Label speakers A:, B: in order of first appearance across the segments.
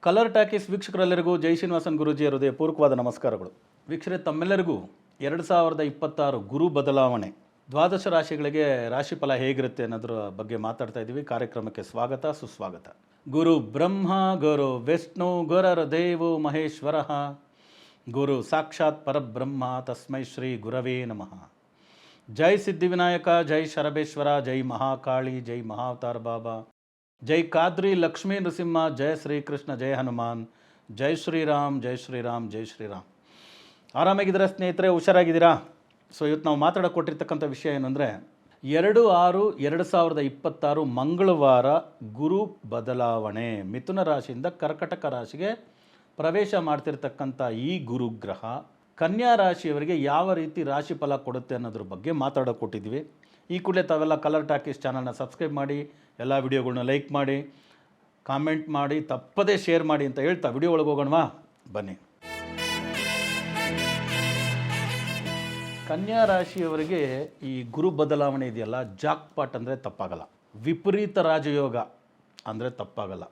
A: Colour talkies ವೀಕ್ಷಕರೆಲ್ಲರಿಗೂ ಜೈ ಶ್ರೀನಿವಾಸನ್ ಗುರೂಜಿಯ ಹೃದಯಪೂರ್ವಕವಾದ ನಮಸ್ಕಾರಗಳು. ವೀಕ್ಷಕರೇ, ತಮ್ಮೆಲ್ಲರಿಗೂ 2026 ಗುರು ಬದಲಾವಣೆ ದ್ವಾದಶ ರಾಶಿಗಳಿಗೆ ರಾಶಿಫಲ ಹೇಗಿರುತ್ತೆ ಅನ್ನೋದ್ರ ಬಗ್ಗೆ ಮಾತಾಡ್ತಾ ಇದ್ದೀವಿ. ಕಾರ್ಯಕ್ರಮಕ್ಕೆ ಸ್ವಾಗತ ಸುಸ್ವಾಗತ. ಗುರು ಬ್ರಹ್ಮ ಗುರು ವಿಷ್ಣು ಗುರರ್ ದೇವೋ ಮಹೇಶ್ವರ ಗುರು ಸಾಕ್ಷಾತ್ ಪರಬ್ರಹ್ಮ ತಸ್ಮೈ ಶ್ರೀ ಗುರವೇ ನಮಃ. ಜೈ ಸಿದ್ಧಿವಿನಾಯಕ, ಜೈ ಶರಬೇಶ್ವರ, ಜೈ ಮಹಾಕಾಳಿ, ಜೈ ಮಹಾವತಾರ ಬಾಬಾ, ಜೈ ಕಾದ್ರಿ ಲಕ್ಷ್ಮೀ ನೃಸಿಂಹ, ಜಯ ಶ್ರೀಕೃಷ್ಣ, ಜಯ ಹನುಮಾನ್, ಜೈ ಶ್ರೀರಾಮ್, ಜೈ ಶ್ರೀರಾಮ್, ಜೈ ಶ್ರೀರಾಮ್. ಆರಾಮಾಗಿದ್ದೀರಾ ಸ್ನೇಹಿತರೆ? ಹುಷಾರಾಗಿದ್ದೀರಾ? ಸೊ ಇವತ್ತು ನಾವು ಮಾತಾಡೋಕೆ ಕೊಟ್ಟಿರ್ತಕ್ಕಂಥ ವಿಷಯ ಏನಂದರೆ 2/6/2026 ಮಂಗಳವಾರ ಗುರು ಬದಲಾವಣೆ ಮಿಥುನ ರಾಶಿಯಿಂದ ಕರ್ಕಟಕ ರಾಶಿಗೆ ಪ್ರವೇಶ ಮಾಡ್ತಿರ್ತಕ್ಕಂಥ ಈ ಗುರುಗ್ರಹ ಕನ್ಯಾ ರಾಶಿಯವರಿಗೆ ಯಾವ ರೀತಿ ರಾಶಿ ಫಲ ಕೊಡುತ್ತೆ ಅನ್ನೋದ್ರ ಬಗ್ಗೆ ಮಾತಾಡೋಕೆ ಕೊಟ್ಟಿದ್ವಿ. ಈ ಕೂಡಲೇ ತಾವೆಲ್ಲ ಕಲರ್ ಟಾಕೀಸ್ ಚಾನಲ್ನ ಸಬ್ಸ್ಕ್ರೈಬ್ ಮಾಡಿ, ಎಲ್ಲ ವಿಡಿಯೋಗಳನ್ನ ಲೈಕ್ ಮಾಡಿ, ಕಾಮೆಂಟ್ ಮಾಡಿ, ತಪ್ಪದೇ ಶೇರ್ ಮಾಡಿ ಅಂತ ಹೇಳ್ತಾ ವಿಡಿಯೋ ಒಳಗೆ ಹೋಗೋಣವಾ? ಬನ್ನಿ. ಕನ್ಯಾ ರಾಶಿಯವರಿಗೆ ಈ ಗುರು ಬದಲಾವಣೆ ಇದೆಯಲ್ಲ, ಜಾಕ್ಪಾಟ್ ಅಂದರೆ ತಪ್ಪಾಗಲ್ಲ, ವಿಪರೀತ ರಾಜಯೋಗ ಅಂದರೆ ತಪ್ಪಾಗಲ್ಲ,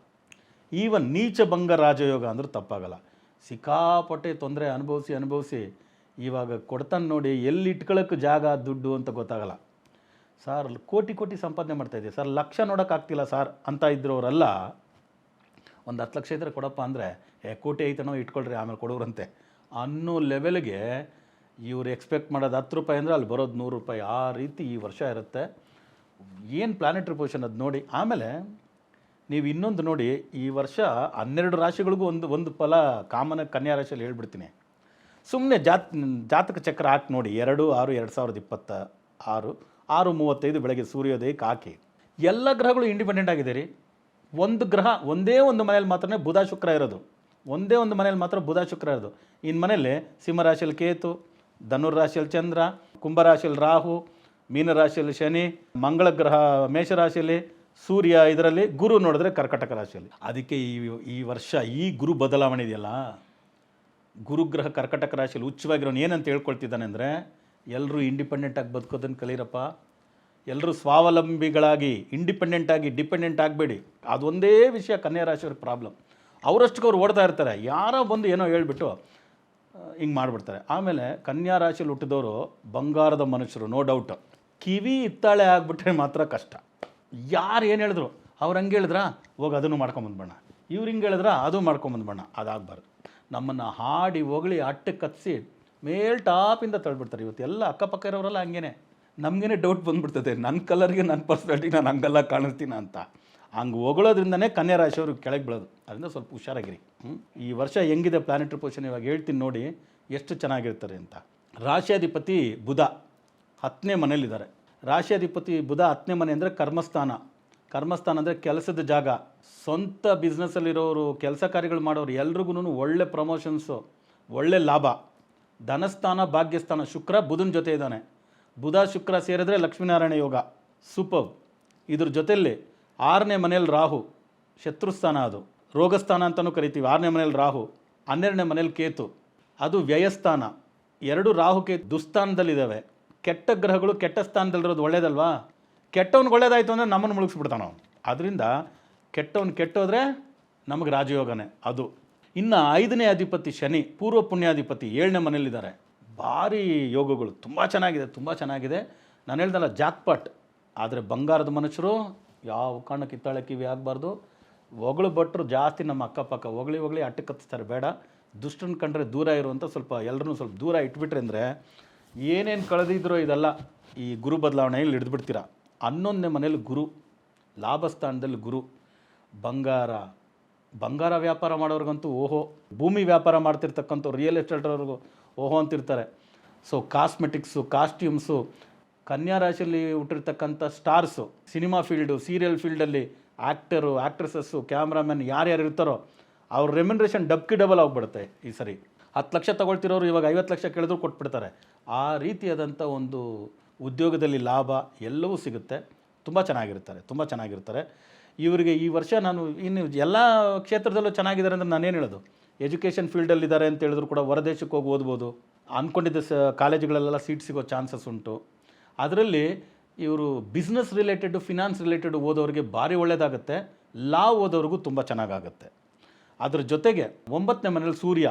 A: ಈವನ್ ನೀಚಭಂಗ ರಾಜಯೋಗ ಅಂದರೆ ತಪ್ಪಾಗಲ್ಲ. ಸಿಕ್ಕಾಪಟ್ಟೆ ತೊಂದರೆ ಅನುಭವಿಸಿ ಇವಾಗ ಕೊಡ್ತಾನೆ ನೋಡಿ, ಎಲ್ಲಿ ಇಟ್ಕೊಳ್ಳೋಕ್ಕೆ ಜಾಗ ದುಡ್ಡು ಅಂತ ಗೊತ್ತಾಗಲ್ಲ. ಸರ್ ಕೋಟಿ ಸಂಪಾದನೆ ಮಾಡ್ತಾಯಿದ್ದೀವಿ ಸರ್, ಲಕ್ಷ ನೋಡೋಕ್ಕಾಗ್ತಿಲ್ಲ ಸರ್ ಅಂತ ಇದ್ರವರೆಲ್ಲ ಒಂದು 10 ಲಕ್ಷ ಇದ್ದರೆ ಕೊಡಪ್ಪ ಅಂದರೆ ಕೋಟಿ ಐತನೋ ಇಟ್ಕೊಳ್ರಿ ಆಮೇಲೆ ಕೊಡೋರಂತೆ ಅನ್ನೋ ಲೆವೆಲ್ಗೆ ಇವ್ರು ಎಕ್ಸ್ಪೆಕ್ಟ್ ಮಾಡೋದು 10 ರೂಪಾಯಿ ಅಂದರೆ ಅಲ್ಲಿ ಬರೋದು 100 ರೂಪಾಯಿ. ಆ ರೀತಿ ಈ ವರ್ಷ ಇರುತ್ತೆ. ಏನು ಪ್ಲಾನೆಟರಿ ಪೊಸಿಷನ್ ಅದು ನೋಡಿ. ಆಮೇಲೆ ನೀವು ಇನ್ನೊಂದು ನೋಡಿ, ಈ ವರ್ಷ 12 ರಾಶಿಗಳಿಗೂ ಒಂದು ಫಲ ಕಾಮನಾಗಿ ಕನ್ಯಾ ರಾಶಿಯಲ್ಲಿ ಹೇಳ್ಬಿಡ್ತೀನಿ. ಸುಮ್ಮನೆ ಜಾತಕ ಚಕ್ರ ಹಾಕಿ ನೋಡಿ. 2/6/2026 6:35 ಬೆಳಗ್ಗೆ ಸೂರ್ಯೋದಯಕ್ಕೆ ಹಾಕಿ. ಎಲ್ಲ ಗ್ರಹಗಳು ಇಂಡಿಪೆಂಡೆಂಟ್ ಆಗಿದೆ ರೀ. ಒಂದು ಗ್ರಹ ಒಂದೇ ಒಂದು ಮನೇಲಿ ಮಾತ್ರ ಬುಧ ಶುಕ್ರ ಇರೋದು. ಒಂದೇ ಒಂದು ಮನೇಲಿ ಮಾತ್ರ ಬುಧ ಶುಕ್ರ ಇರೋದು. ಇನ್ನು ಮನೇಲಿ ಸಿಂಹರಾಶಿಯಲ್ಲಿ ಕೇತು, ಧನುರಾಶಿಯಲ್ಲಿ ಚಂದ್ರ, ಕುಂಭರಾಶಿಯಲ್ಲಿ ರಾಹು, ಮೀನರಾಶಿಯಲ್ಲಿ ಶನಿ, ಮಂಗಳ ಗ್ರಹ ಮೇಷರಾಶಿಯಲ್ಲಿ, ಸೂರ್ಯ ಇದರಲ್ಲಿ, ಗುರು ನೋಡಿದ್ರೆ ಕರ್ಕಟಕ ರಾಶಿಯಲ್ಲಿ. ಅದಕ್ಕೆ ಈ ವರ್ಷ ಈ ಗುರು ಬದಲಾವಣೆ ಇದೆಯಲ್ಲ, ಗುರುಗ್ರಹ ಕರ್ಕಟಕ ರಾಶಿಯಲ್ಲಿ ಉಚ್ಚವಾಗಿರೋನು ಏನಂತ ಹೇಳ್ಕೊಳ್ತಿದ್ದಾನೆ ಅಂದರೆ, ಎಲ್ಲರೂ ಇಂಡಿಪೆಂಡೆಂಟಾಗಿ ಬದುಕೋದನ್ನು ಕಲೀರಪ್ಪ. ಎಲ್ಲರೂ ಸ್ವಾವಲಂಬಿಗಳಾಗಿ ಇಂಡಿಪೆಂಡೆಂಟಾಗಿ ಡಿಪೆಂಡೆಂಟ್ ಆಗಬೇಡಿ. ಅದೊಂದೇ ವಿಷಯ ಕನ್ಯಾ ರಾಶಿಯವ್ರಿಗೆ ಪ್ರಾಬ್ಲಮ್. ಅವರಷ್ಟಕ್ಕೆ ಅವ್ರು ಓಡ್ತಾ ಇರ್ತಾರೆ. ಯಾರೋ ಬಂದು ಏನೋ ಹೇಳ್ಬಿಟ್ಟು ಹಿಂಗೆ ಮಾಡಿಬಿಡ್ತಾರೆ. ಆಮೇಲೆ ಕನ್ಯಾ ರಾಶಿಯಲ್ಲಿ ಹುಟ್ಟಿದವರು ಬಂಗಾರದ ಮನುಷ್ಯರು, ನೋ ಡೌಟ್. ಕಿವಿ ಇತ್ತಾಳೆ ಆಗಿಬಿಟ್ರೆ ಮಾತ್ರ ಕಷ್ಟ. ಯಾರು ಏನು ಹೇಳಿದ್ರು, ಅವ್ರು ಹಂಗೆ ಹೇಳಿದ್ರಾ ಹೋಗಿ ಅದನ್ನು ಮಾಡ್ಕೊಂಬಂದ್ಬೇಡ, ಇವ್ರು ಹಿಂಗೆ ಹೇಳಿದ್ರಾ ಅದು ಮಾಡ್ಕೊಂಬಂದ್ಬೇಡ. ಅದಾಗಬಾರ್ದು. ನಮ್ಮನ್ನು ಹಾಡಿ ಹೊಗಳಿ ಅಟ್ಟಕ್ಕೆ ಕತ್ತಿಸಿ ಟಾಪಿಂದ ತಳ್ಬಿಡ್ತಾರೆ. ಇವತ್ತು ಎಲ್ಲ ಅಕ್ಕಪಕ್ಕ ಇರೋರೆಲ್ಲ ಹಂಗೇನೆ. ನಮಗೇನೆ ಡೌಟ್ ಬಂದುಬಿಡ್ತದೆ, ನನ್ನ ಕಲರ್ಗೆ ನನ್ನ ಪರ್ಸ್ನಾಲಿಟಿಗೆ ನಾನು ಹಂಗೆಲ್ಲ ಕಾಣಿಸ್ತೀನ ಅಂತ. ಹಂಗೆ ಹೊಗಳೋದ್ರಿಂದನೇ ಕನ್ಯಾ ರಾಶಿಯವ್ರಿಗೆ ಕೆಳಗೆ ಬೀಳೋದು. ಅದರಿಂದ ಸ್ವಲ್ಪ ಹುಷಾರಾಗಿರಿ. ಈ ವರ್ಷ ಹೆಂಗಿದೆ ಪ್ಲಾನೆಟರಿ ಪೊಸಿಷನ್ ಇವಾಗ ಹೇಳ್ತೀನಿ ನೋಡಿ, ಎಷ್ಟು ಚೆನ್ನಾಗಿರ್ತಾರೆ ಅಂತ. ರಾಶಿಯಾಧಿಪತಿ ಬುಧ 10ನೇ ಮನೇಲಿದ್ದಾರೆ. ರಾಶಿಯಾಧಿಪತಿ ಬುಧ 10ನೇ ಮನೆ ಅಂದರೆ ಕರ್ಮಸ್ಥಾನ. ಕರ್ಮಸ್ಥಾನ ಅಂದರೆ ಕೆಲಸದ ಜಾಗ. ಸ್ವಂತ ಬಿಸ್ನೆಸ್ಸಲ್ಲಿರೋರು, ಕೆಲಸ ಕಾರ್ಯಗಳು ಮಾಡೋರು ಎಲ್ರಿಗೂ ಒಳ್ಳೆ ಪ್ರಮೋಷನ್ಸು, ಒಳ್ಳೆ ಲಾಭ. ಧನಸ್ಥಾನ, ಭಾಗ್ಯಸ್ಥಾನ. ಶುಕ್ರ ಬುಧನ ಜೊತೆ ಇದ್ದಾನೆ. ಬುಧ ಶುಕ್ರ ಸೇರಿದ್ರೆ ಲಕ್ಷ್ಮೀನಾರಾಯಣ ಯೋಗ, ಸೂಪರ್. ಇದ್ರ ಜೊತೆಯಲ್ಲಿ 6ನೇ ಮನೇಲಿ ರಾಹು, ಶತ್ರುಸ್ಥಾನ, ಅದು ರೋಗಸ್ಥಾನ ಅಂತಲೂ ಕರಿತೀವಿ. 6ನೇ ಮನೇಲಿ ರಾಹು, 12ನೇ ಮನೇಲಿ ಕೇತು, ಅದು ವ್ಯಯಸ್ಥಾನ. 2 ರಾಹು ಕೇತು ದುಸ್ಥಾನದಲ್ಲಿದ್ದಾವೆ. ಕೆಟ್ಟ ಗ್ರಹಗಳು ಕೆಟ್ಟ ಸ್ಥಾನದಲ್ಲಿರೋದು ಒಳ್ಳೇದಲ್ವಾ? ಕೆಟ್ಟವ್ನಿಗೆ ಒಳ್ಳೇದಾಯಿತು ಅಂದರೆ ನಮ್ಮನ್ನು ಮುಳುಗಿಸ್ಬಿಡ್ತಾನೆ ಅವನು. ಅದರಿಂದ ಕೆಟ್ಟವ್ನು ಕೆಟ್ಟೋದ್ರೆ ನಮಗೆ ರಾಜಯೋಗನೇ ಅದು. ಇನ್ನು 5ನೇ ಅಧಿಪತಿ ಶನಿ, ಪೂರ್ವ ಪುಣ್ಯಾಧಿಪತಿ, 7ನೇ ಮನೇಲಿದ್ದಾರೆ. ಭಾರಿ ಯೋಗಗಳು, ತುಂಬ ಚೆನ್ನಾಗಿದೆ. ನಾನು ಹೇಳ್ದಲ್ಲ ಜಾಕ್ಪಾಟ್. ಆದರೆ ಬಂಗಾರದ ಮನುಷ್ಯರು ಯಾವ ಕಾರಣ ಕಿತ್ತಾಳೆ ಕಿವಿ ಆಗಬಾರ್ದು. ಹೊಗಳು ಭಟ್ರು ಜಾಸ್ತಿ ನಮ್ಮ ಅಕ್ಕಪಕ್ಕ ಹೊಗಳಿ ಅಟ್ಟಕ್ಕೆ ಕತ್ತಿಸ್ತಾರೆ. ಬೇಡ, ದುಷ್ಟನ ಕಂಡ್ರೆ ದೂರ ಇರುವಂಥ ಸ್ವಲ್ಪ ಎಲ್ಲರೂ ಸ್ವಲ್ಪ ದೂರ ಇಟ್ಬಿಟ್ರೆ ಅಂದರೆ ಏನೇನು ಕಳೆದಿದ್ರೋ ಇದೆಲ್ಲ ಈ ಗುರು ಬದಲಾವಣೆಯಲ್ಲಿ ಹಿಡಿದ್ಬಿಡ್ತೀರ. 11ನೇ ಮನೇಲಿ ಗುರು, ಲಾಭಸ್ಥಾನದಲ್ಲಿ ಗುರು. ಬಂಗಾರ ವ್ಯಾಪಾರ ಮಾಡೋರಿಗಂತೂ ಓಹೋ, ಭೂಮಿ ವ್ಯಾಪಾರ ಮಾಡ್ತಿರ್ತಕ್ಕಂಥವ್ರು, ರಿಯಲ್ ಎಸ್ಟೇಟ್ರವ್ರಿಗೂ ಓಹೋ ಅಂತಿರ್ತಾರೆ. So cosmetics, costumes. ಕನ್ಯಾ ರಾಶಿಯಲ್ಲಿ ಹುಟ್ಟಿರ್ತಕ್ಕಂಥ ಸ್ಟಾರ್ಸು, ಸಿನಿಮಾ ಫೀಲ್ಡು, ಸೀರಿಯಲ್ ಫೀಲ್ಡಲ್ಲಿ ಆ್ಯಕ್ಟರು, ಆ್ಯಕ್ಟ್ರೆಸಸ್ಸು, ಕ್ಯಾಮ್ರಾಮನ್ ಯಾರ್ಯಾರು ಇರ್ತಾರೋ ಅವ್ರ ರೆಮ್ಯುನರೇಷನ್ ಡಬಲ್ ಆಗಿಬಿಡುತ್ತೆ. ಈ ಸರಿ 10 ಲಕ್ಷ ತೊಗೊಳ್ತಿರೋರು ಇವಾಗ 50 ಲಕ್ಷ ಕೇಳಿದ್ರು ಕೊಟ್ಬಿಡ್ತಾರೆ. ಆ ರೀತಿಯಾದಂಥ ಒಂದು ಉದ್ಯೋಗದಲ್ಲಿ ಲಾಭ ಎಲ್ಲವೂ ಸಿಗುತ್ತೆ. ತುಂಬ ಚೆನ್ನಾಗಿರ್ತಾರೆ. ಇವರಿಗೆ ಈ ವರ್ಷ ನಾನು ಇನ್ನು ಎಲ್ಲ ಕ್ಷೇತ್ರದಲ್ಲೂ ಚೆನ್ನಾಗಿದ್ದಾರೆ ಅಂದರೆ ನಾನೇನು ಹೇಳೋದು, ಎಜುಕೇಷನ್ ಫೀಲ್ಡಲ್ಲಿದ್ದಾರೆ ಅಂತ ಹೇಳಿದ್ರು ಕೂಡ ಹೊರದೇಶಕ್ಕೆ ಹೋಗಿ ಓದ್ಬೋದು. ಅಂದ್ಕೊಂಡಿದ್ದ ಕಾಲೇಜುಗಳಲ್ಲೆಲ್ಲ ಸೀಟ್ ಸಿಗೋ ಚಾನ್ಸಸ್ ಉಂಟು. ಅದರಲ್ಲಿ ಇವರು ಬಿಸ್ನೆಸ್ ರಿಲೇಟೆಡ್, ಫಿನಾನ್ಸ್ ರಿಲೇಟೆಡ್ ಓದೋರಿಗೆ ಭಾರಿ ಒಳ್ಳೆಯದಾಗುತ್ತೆ. ಲಾ ಓದೋರಿಗೂ ತುಂಬ ಚೆನ್ನಾಗಾಗುತ್ತೆ. ಅದ್ರ ಜೊತೆಗೆ 9ನೇ ಮನೇಲಿ ಸೂರ್ಯ.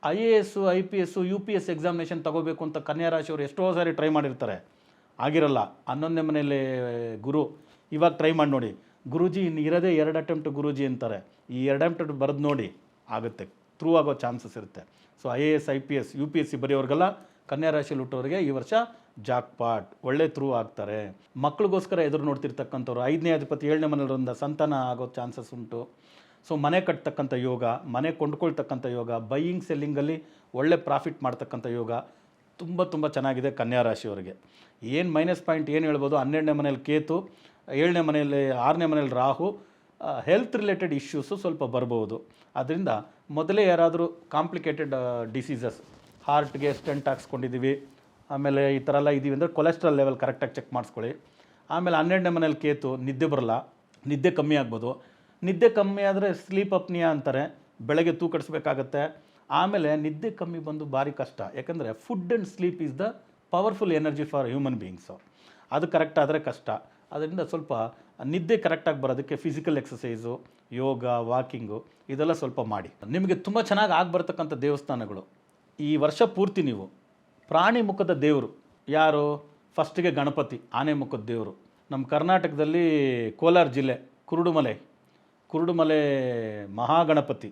A: IAS, IPS, UPS ಎಕ್ಸಾಮಿನೇಷನ್ ತಗೋಬೇಕು ಅಂತ ಕನ್ಯಾ ರಾಶಿಯವರು ಎಷ್ಟೋ ಸಾರಿ ಟ್ರೈ ಮಾಡಿರ್ತಾರೆ, ಆಗಿರಲ್ಲ. 11ನೇ ಮನೇಲಿ ಗುರು, ಇವಾಗ ಟ್ರೈ ಮಾಡಿ ನೋಡಿ. ಗುರೂಜಿ ಇನ್ನು ಇರೋದೇ 2 ಅಟೆಂಪ್ಟ್ ಗುರೂಜಿ ಅಂತಾರೆ. ಈ 2 ಅಟೆಂಪ್ಟ್ ಬರೆದು ನೋಡಿ, ಆಗುತ್ತೆ, ಥ್ರೂ ಆಗೋ ಚಾನ್ಸಸ್ ಇರುತ್ತೆ. ಸೊ IAS, IPS, UPSC ಬರೆಯೋರಿಗೆಲ್ಲ, ಕನ್ಯಾ ರಾಶಿಯಲ್ಲಿ ಹುಟ್ಟೋರಿಗೆ ಈ ವರ್ಷ ಜಾಕ್ಪಾಟ್, ಒಳ್ಳೆ ಥ್ರೂ ಆಗ್ತಾರೆ. ಮಕ್ಕಳಿಗೋಸ್ಕರ ಎದುರು ನೋಡ್ತಿರ್ತಕ್ಕಂಥವ್ರು, 5ನೇ ಅಧಿಪತಿ 7ನೇ ಮನೆಯಿಂದ ಸಂತಾನ ಆಗೋ ಚಾನ್ಸಸ್ ಉಂಟು. ಸೊ ಮನೆ ಕಟ್ತಕ್ಕಂಥ ಯೋಗ, ಮನೆ ಕೊಂಡ್ಕೊಳ್ತಕ್ಕಂಥ ಯೋಗ, ಬೈಯಿಂಗ್ ಸೆಲ್ಲಿಂಗಲ್ಲಿ ಒಳ್ಳೆ ಪ್ರಾಫಿಟ್ ಮಾಡ್ತಕ್ಕಂಥ ಯೋಗ ತುಂಬ ಚೆನ್ನಾಗಿದೆ ಕನ್ಯಾ ರಾಶಿಯವರಿಗೆ. ಏನು ಮೈನಸ್ ಪಾಯಿಂಟ್ ಏನು ಹೇಳ್ಬೋದು, 12ನೇ ಮನೇಲಿ ಕೇತು, 7ನೇ ಮನೆಯಲ್ಲಿ 6ನೇ ಮನೇಲಿ ರಾಹು, ಹೆಲ್ತ್ ರಿಲೇಟೆಡ್ ಇಶ್ಯೂಸು ಸ್ವಲ್ಪ ಬರ್ಬೋದು. ಅದರಿಂದ ಮೊದಲೇ ಯಾರಾದರೂ ಕಾಂಪ್ಲಿಕೇಟೆಡ್ ಡಿಸೀಸಸ್, ಹಾರ್ಟ್ಗೆ ಸ್ಟೆಂಟ್ ಹಾಕ್ಸ್ಕೊಂಡಿದ್ದೀವಿ, ಆಮೇಲೆ ಈ ಥರ ಎಲ್ಲ ಇದ್ದೀವಿ ಅಂದರೆ ಕೊಲೆಸ್ಟ್ರಾಲ್ ಲೆವೆಲ್ ಕರೆಕ್ಟಾಗಿ ಚೆಕ್ ಮಾಡಿಸ್ಕೊಳ್ಳಿ. ಆಮೇಲೆ 12ನೇ ಮನೇಲಿ ಕೇತು, ನಿದ್ದೆ ಬರಲ್ಲ, ನಿದ್ದೆ ಕಮ್ಮಿ ಆಗ್ಬೋದು. ನಿದ್ದೆ ಕಮ್ಮಿ ಆದರೆ ಸ್ಲೀಪ್ ಅಪ್ನಿಯಾ ಅಂತಾರೆ, ಬೆಳಗ್ಗೆ ತೂಕಡಿಸ್ಬೇಕಾಗತ್ತೆ. ಆಮೇಲೆ ನಿದ್ದೆ ಕಮ್ಮಿ ಬಂದು ಭಾರಿ ಕಷ್ಟ, ಯಾಕಂದರೆ food and sleep is the powerful energy for human beings. ಅದು ಕರೆಕ್ಟ್ ಆದರೆ ಕಷ್ಟ. ಅದರಿಂದ ಸ್ವಲ್ಪ ನಿದ್ದೆ ಕರೆಕ್ಟಾಗಿ ಬರೋದಕ್ಕೆ ಫಿಸಿಕಲ್ ಎಕ್ಸಸೈಸು, ಯೋಗ, ವಾಕಿಂಗು ಇದೆಲ್ಲ ಸ್ವಲ್ಪ ಮಾಡಿ. ನಿಮಗೆ ತುಂಬ ಚೆನ್ನಾಗಿ ಆಗ್ಬರ್ತಕ್ಕಂಥ ದೇವಸ್ಥಾನಗಳು ಈ ವರ್ಷ ಪೂರ್ತಿ ನೀವು ಪ್ರಾಣಿ ಮುಖದ ದೇವರು ಯಾರು? ಫಸ್ಟಿಗೆ ಗಣಪತಿ, ಆನೆ ಮುಖದ ದೇವರು. ನಮ್ಮ ಕರ್ನಾಟಕದಲ್ಲಿ ಕೋಲಾರ ಜಿಲ್ಲೆ ಕುರುಡುಮಲೆ ಮಹಾಗಣಪತಿ,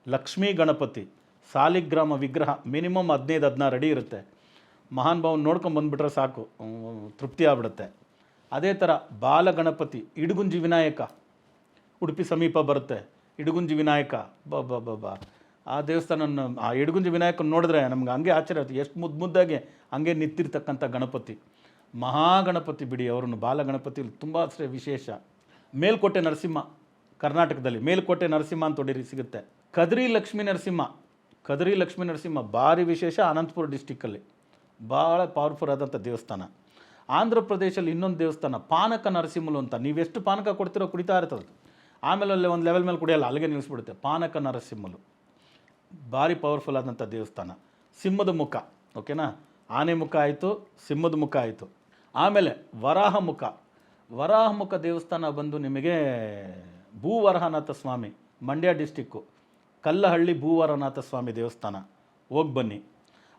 A: ಲಕ್ಷ್ಮೀ ಗಣಪತಿ, ಸಾಲಿಗ್ರಾಮ ವಿಗ್ರಹ ಮಿನಿಮಮ್ 15-16 ಅಡಿ ಇರುತ್ತೆ. ಮಹಾನ್ ಭಾವನ ನೋಡ್ಕೊಂಬಂದುಬಿಟ್ರೆ ಸಾಕು, ತೃಪ್ತಿ ಆಗ್ಬಿಡುತ್ತೆ. ಅದೇ ಥರ ಬಾಲಗಣಪತಿ, ಇಡಗುಂಜಿ ವಿನಾಯಕ, ಉಡುಪಿ ಸಮೀಪ ಬರುತ್ತೆ. ಇಡಗುಂಜಿ ವಿನಾಯಕ ಬಾ ಆ ದೇವಸ್ಥಾನ, ಆ ಇಡಗುಂಜಿ ವಿನಾಯಕನ ನೋಡಿದ್ರೆ ನಮ್ಗೆ ಹಂಗೆ ಆಶ್ಚರ್ಯ ಆಗುತ್ತೆ, ಎಷ್ಟು ಮುದ್ದಾಗಿ ಹಂಗೆ ನಿಂತಿರ್ತಕ್ಕಂಥ ಗಣಪತಿ. ಮಹಾಗಣಪತಿ ಬಿಡಿ, ಅವ್ರನ್ನು ಬಾಲಗಣಪತಿ ತುಂಬ ವಿಶೇಷ. ಮೇಲ್ಕೋಟೆ ನರಸಿಂಹ, ಕರ್ನಾಟಕದಲ್ಲಿ ಮೇಲ್ಕೋಟೆ ನರಸಿಂಹ ಅಂತ ಹೊಡೀರಿ ಸಿಗುತ್ತೆ. ಕದ್ರಿ ಲಕ್ಷ್ಮೀ ನರಸಿಂಹ ಭಾರಿ ವಿಶೇಷ, ಅನಂತಪುರ ಡಿಸ್ಟಿಕ್ಕಲ್ಲಿ ಭಾಳ ಪವರ್ಫುಲ್ ಆದಂಥ ದೇವಸ್ಥಾನ. ಆಂಧ್ರ ಪ್ರದೇಶಲ್ಲಿ ಇನ್ನೊಂದು ದೇವಸ್ಥಾನ ಪಾನಕ ನರಸಿಂಹಲು ಅಂತ, ನೀವೆಷ್ಟು ಪಾನಕ ಕೊಡ್ತಿರೋ ಕುಡಿತಾ ಇರ್ತದೆ, ಆಮೇಲೆ ಅಲ್ಲಿ ಒಂದು ಲೆವೆಲ್ ಮೇಲೆ ಕುಡಿಯಲ್ಲ, ಅಲ್ಲಿಗೆ ನಿಲ್ಲಿಸ್ಬಿಡುತ್ತೆ. ಪಾನಕ ನರಸಿಂಹಲು ಭಾರಿ ಪವರ್ಫುಲ್ ಆದಂಥ ದೇವಸ್ಥಾನ. ಸಿಂಹದ ಮುಖ, ಓಕೆನಾ, ಆನೆ ಮುಖ ಆಯಿತು, ಸಿಂಹದ ಮುಖ ಆಯಿತು. ಆಮೇಲೆ ವರಾಹ ಮುಖ ದೇವಸ್ಥಾನ ಬಂದು ನಿಮಗೆ ಭೂವರಹನಾಥ ಸ್ವಾಮಿ, ಮಂಡ್ಯ ಡಿಸ್ಟಿಕ್ಕು ಕಲ್ಲಹಳ್ಳಿ ಭೂವರಹನಾಥ ಸ್ವಾಮಿ ದೇವಸ್ಥಾನ, ಹೋಗಿ ಬನ್ನಿ.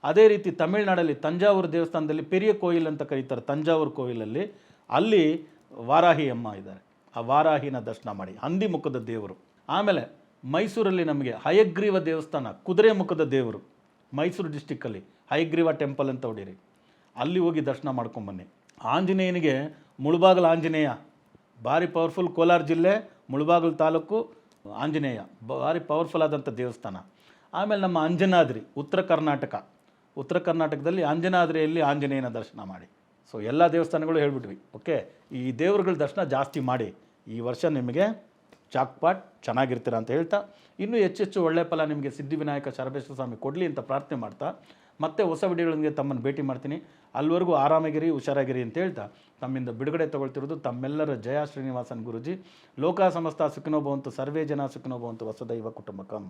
A: ಅದೇ ರೀತಿ ತಮಿಳ್ನಾಡಲ್ಲಿ ತಂಜಾವೂರು ದೇವಸ್ಥಾನದಲ್ಲಿ ಪೆರಿಯ ಕೋಯಿಲ್ ಅಂತ ಕರೀತಾರೆ, ತಂಜಾವೂರು ಕೋಯಿಲಲ್ಲಿ, ಅಲ್ಲಿ ವಾರಾಹಿ ಅಮ್ಮ ಇದ್ದಾರೆ. ಆ ವಾರಾಹಿನ ದರ್ಶನ ಮಾಡಿ, ಹಂದಿ ಮುಖದ ದೇವರು. ಆಮೇಲೆ ಮೈಸೂರಲ್ಲಿ ನಮಗೆ ಹಯಗ್ರೀವ ದೇವಸ್ಥಾನ, ಕುದುರೆ ಮುಖದ ದೇವರು, ಮೈಸೂರು ಡಿಸ್ಟಿಕ್ಕಲ್ಲಿ ಹಯಗ್ರೀವ ಟೆಂಪಲ್ ಅಂತ ಹೊಡೀರಿ, ಅಲ್ಲಿ ಹೋಗಿ ದರ್ಶನ ಮಾಡ್ಕೊಂಬನ್ನಿ. ಆಂಜನೇಯನಿಗೆ ಮುಳುಬಾಗಿಲು ಆಂಜನೇಯ ಭಾರಿ ಪವರ್ಫುಲ್, ಕೋಲಾರ ಜಿಲ್ಲೆ ಮುಳುಬಾಗಿಲು ತಾಲೂಕು ಆಂಜನೇಯ ಭಾರಿ ಪವರ್ಫುಲ್ ಆದಂಥ ದೇವಸ್ಥಾನ. ಆಮೇಲೆ ನಮ್ಮ ಅಂಜನಾದ್ರಿ, ಉತ್ತರ ಕರ್ನಾಟಕದಲ್ಲಿ ಅಂಜನಾದ್ರಿಯಲ್ಲಿ ಆಂಜನೇಯನ ದರ್ಶನ ಮಾಡಿ. ಸೊ ಎಲ್ಲ ದೇವಸ್ಥಾನಗಳು ಹೇಳ್ಬಿಟ್ವಿ. ಓಕೆ, ಈ ದೇವರುಗಳ ದರ್ಶನ ಜಾಸ್ತಿ ಮಾಡಿ, ಈ ವರ್ಷ ನಿಮಗೆ ಜಾಕ್ಪಾಟ್ ಚೆನ್ನಾಗಿರ್ತೀರ ಅಂತ ಹೇಳ್ತಾ, ಇನ್ನೂ ಹೆಚ್ಚೆಚ್ಚು ಒಳ್ಳೆ ಫಲ ನಿಮಗೆ ಸಿದ್ಧಿವಿನಾಯಕ ಶರಬೇಶ್ವರ ಸ್ವಾಮಿ ಕೊಡಲಿ ಅಂತ ಪ್ರಾರ್ಥನೆ ಮಾಡ್ತಾ, ಮತ್ತೆ ಹೊಸ ವಿಡಿಯೋಗಳಿಗೆ ತಮ್ಮನ್ನು ಭೇಟಿ ಮಾಡ್ತೀನಿ. ಅಲ್ಲಿವರೆಗೂ ಆರಾಮಾಗಿರಿ, ಹುಷಾರಾಗಿರಿ ಅಂತ ಹೇಳ್ತಾ ತಮ್ಮಿಂದ ಬಿಡುಗಡೆ ತಗೊಳ್ತಿರೋದು ತಮ್ಮೆಲ್ಲರ ಜಯ ಶ್ರೀನಿವಾಸನ್ ಗುರೂಜಿ. ಲೋಕ ಸಮಸ್ತ ಸುಖಿನೋ ಭವಂತು, ಸರ್ವೇ ಜನ ಸುಖಿನೋ ಭವಂತು, ವಸುದೈವ ಕುಟುಂಬಕಂ.